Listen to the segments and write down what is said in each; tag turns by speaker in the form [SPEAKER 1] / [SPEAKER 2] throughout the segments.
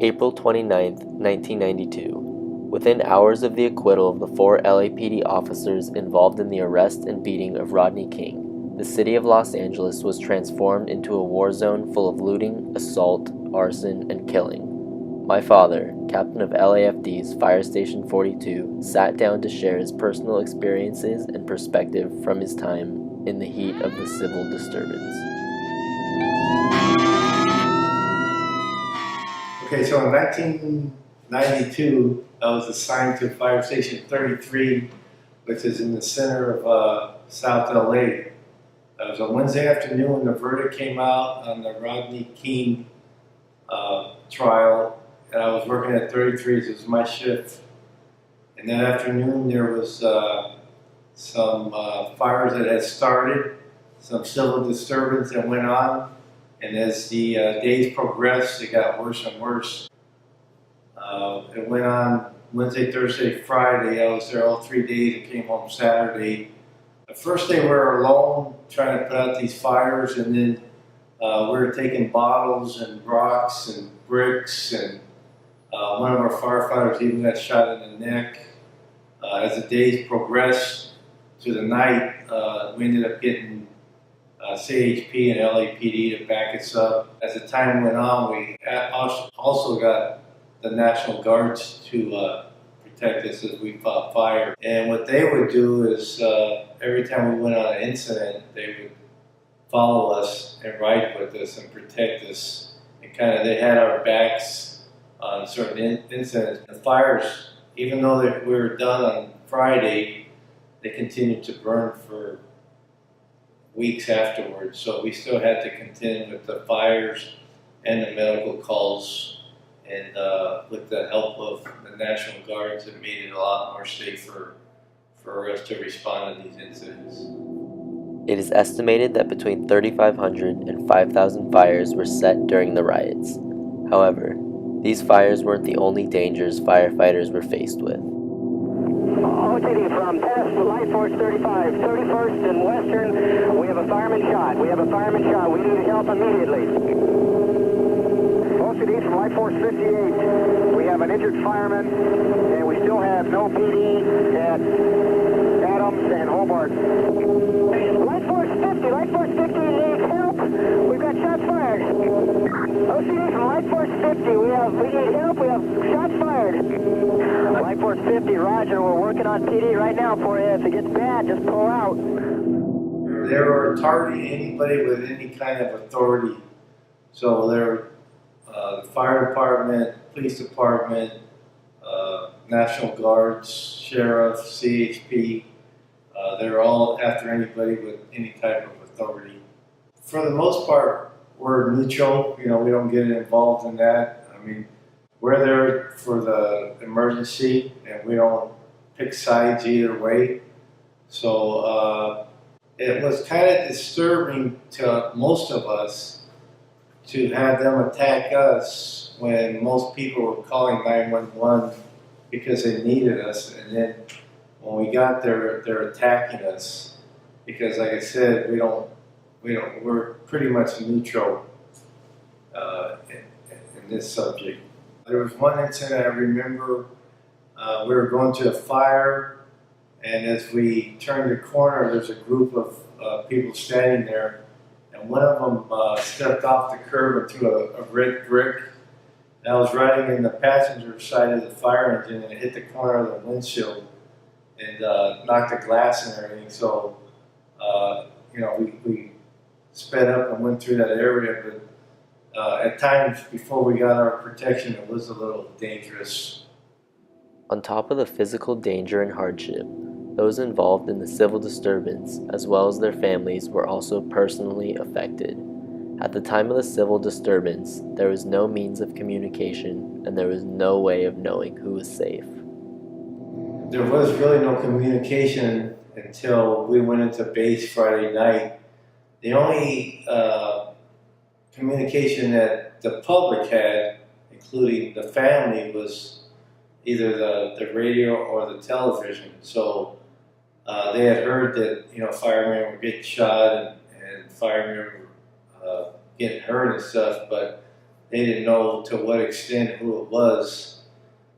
[SPEAKER 1] April 29, 1992. Within hours of the acquittal of the 4 LAPD officers involved in the arrest and beating of Rodney King, the city of Los Angeles was transformed into a war zone full of looting, assault, arson, and killing. My father, captain of LAFD's Fire Station 42, sat down to share his personal experiences and perspective from his time in the heat of the civil disturbance.
[SPEAKER 2] Okay, so in 1992, I was assigned to Fire Station 33, which is in the center of South LA. It was a Wednesday afternoon when the verdict came out on the Rodney King trial, and I was working at 33, so it was my shift. And that afternoon, there was some fires that had started, some civil disturbance that went on. And as the days progressed, it got worse and worse. It went on Wednesday, Thursday, Friday. I was there all 3 days. I came home Saturday. The first day we were alone trying to put out these fires, and then we were taking bottles and rocks and bricks, and one of our firefighters even got shot in the neck. As the days progressed to the night, we ended up getting CHP and LAPD to back us up. As the time went on, we also got the National Guards to protect us as we fought fire. And what they would do is every time we went on an incident, they would follow us and ride with us and protect us. And they had our backs on certain incidents. The fires, even though we were done on Friday, they continued to burn for weeks afterwards, so we still had to contend with the fires and the medical calls, and with the help of the National Guards, it made it a lot more safer for us to respond to these incidents.
[SPEAKER 1] It is estimated that between 3,500 and 5,000 fires were set during the riots. However, these fires weren't the only dangers firefighters were faced with.
[SPEAKER 3] OTD from Test, Light Force 35, 31st and Western. We have a fireman shot. We need help immediately. OTD from Light Force 58. We have an injured fireman, and we still have no PD at Adams and Hobart. Light Force 50 needs help. We've got shots fired. OCD from Light Force 50. We need help. We have shots fired. Light Force 50, roger. We're working on PD right now for you. If it gets bad, just pull out.
[SPEAKER 2] They were targeting anybody with any kind of authority. So they're the fire department, police department, National Guards, sheriff, CHP. They're all after anybody with any type of authority. For the most part, we're neutral. We don't get involved in that. I mean, we're there for the emergency, and we don't pick sides either way. So it was kind of disturbing to most of us to have them attack us when most people were calling 911 because they needed us, and then when we got there, they're attacking us because, like I said, we're pretty much neutral in this subject. There was one incident I remember. We were going to a fire, and as we turned the corner, there's a group of people standing there, and one of them stepped off the curb and threw a red brick. And I was riding in the passenger side of the fire engine, and it hit the corner of the windshield and knocked the glass and everything. So, we sped up and went through that area, but at times before we got our protection, it was a little dangerous.
[SPEAKER 1] On top of the physical danger and hardship, those involved in the civil disturbance, as well as their families, were also personally affected. At the time of the civil disturbance, there was no means of communication, and there was no way of knowing who was safe.
[SPEAKER 2] There was really no communication until we went into base Friday night. The only communication that the public had, including the family, was either the radio or the television. So they had heard that firemen were getting shot and firemen were getting hurt and stuff, but they didn't know to what extent who it was.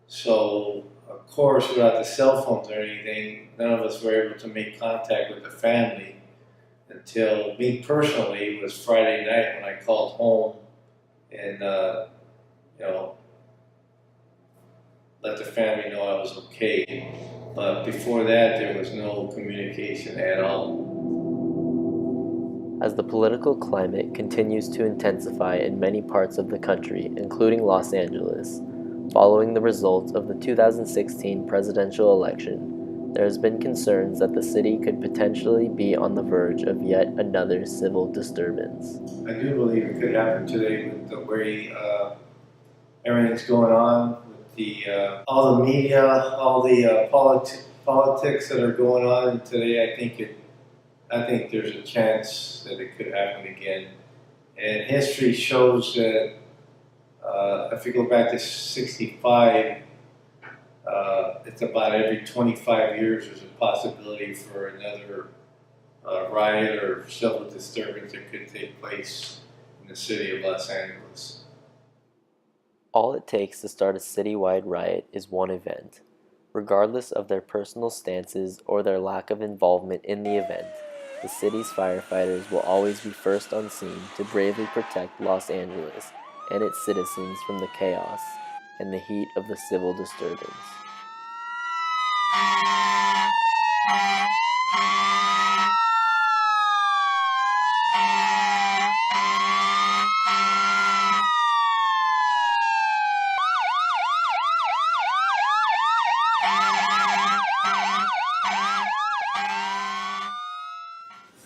[SPEAKER 2] So, of course, without the cell phones or anything, none of us were able to make contact with the family until me personally, it was Friday night when I called home and, you know, let the family know I was okay. But before that, there was no communication at all.
[SPEAKER 1] As the political climate continues to intensify in many parts of the country, including Los Angeles, following the results of the 2016 presidential election, there has been concerns that the city could potentially be on the verge of yet another civil disturbance.
[SPEAKER 2] I do believe it could happen today with the way everything's going on, with the all the media, all the politics that are going on today. I think there's a chance that it could happen again. And history shows that if you go back to '65, it's about every 25 years there's a possibility for another riot or civil disturbance that could take place in the city of Los Angeles.
[SPEAKER 1] All it takes to start a citywide riot is one event. Regardless of their personal stances or their lack of involvement in the event, the city's firefighters will always be first on scene to bravely protect Los Angeles and its citizens from the chaos and the heat of the civil disturbance.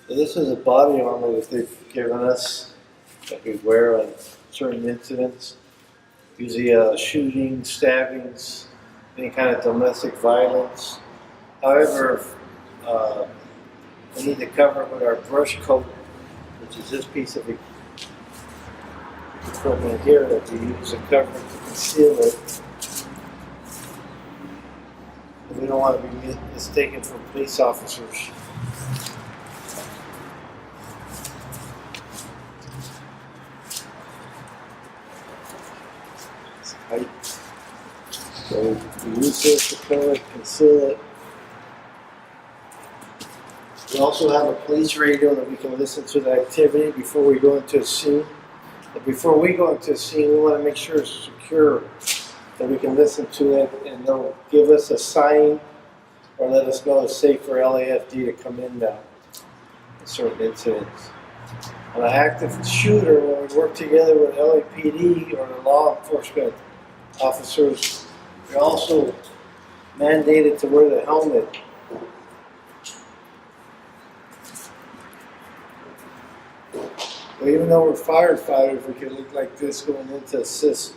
[SPEAKER 2] So this is a body armor that they've given us that we wear on certain incidents, usually shootings, stabbings, any kind of domestic violence. However, we need to cover it with our brush coat, which is this piece of equipment here that we use to cover it to conceal it. And we don't want to be mistaken for police officers. Right. So we use this to cover it, conceal it. We also have a police radio that we can listen to the activity before we go into a scene. But before we go into a scene, we want to make sure it's secure, that we can listen to it and they'll give us a sign or let us know it's safe for LAFD to come in now in certain incidents. An active shooter, when we work together with LAPD or the law enforcement officers, we're also mandated to wear the helmet. But even though we're firefighters, we can look like this going in to assist